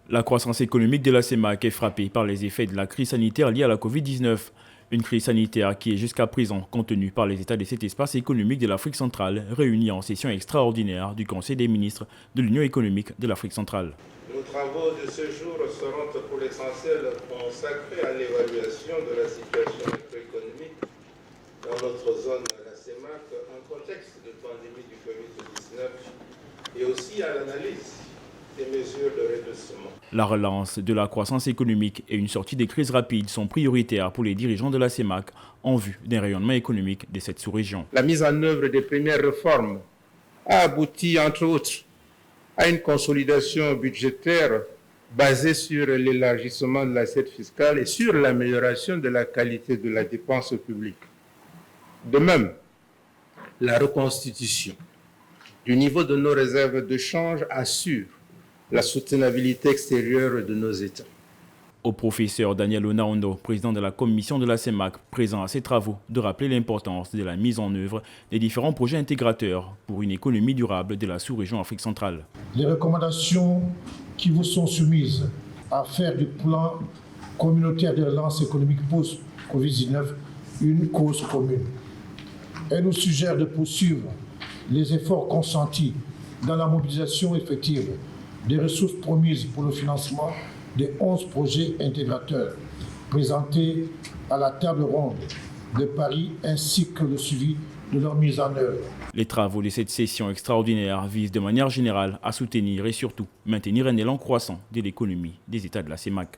La croissance économique de la CEMAC est frappée par les effets de la crise sanitaire liée à la Covid-19. Une crise sanitaire qui est jusqu'à présent contenue par les États de cet espace économique de l'Afrique centrale, réunis en session extraordinaire du Conseil des ministres de l'Union économique de l'Afrique centrale. Nos travaux de ce jour seront pour l'essentiel consacrés à l'évaluation de la situation macroéconomique dans notre zone, la CEMAC, en contexte de pandémie du Covid-19 et aussi à l'analyse des mesures de redressement. La relance de la croissance économique et une sortie des crises rapides sont prioritaires pour les dirigeants de la CEMAC en vue d'un rayonnement économique de cette sous-région. La mise en œuvre des premières réformes a abouti, entre autres, à une consolidation budgétaire basée sur l'élargissement de l'assiette fiscale et sur l'amélioration de la qualité de la dépense publique. De même, la reconstitution du niveau de nos réserves de change assure la soutenabilité extérieure de nos États. Au professeur Daniel Onaondo, président de la commission de la CEMAC, présent à ces travaux, de rappeler l'importance de la mise en œuvre des différents projets intégrateurs pour une économie durable de la sous-région Afrique centrale. Les recommandations qui vous sont soumises à faire du plan communautaire de relance économique post-Covid-19 une cause commune. Elle nous suggère de poursuivre les efforts consentis dans la mobilisation effective des ressources promises pour le financement des 11 projets intégrateurs présentés à la table ronde de Paris ainsi que le suivi de leur mise en œuvre. Les travaux de cette session extraordinaire visent de manière générale à soutenir et surtout maintenir un élan croissant de l'économie des États de la CEMAC.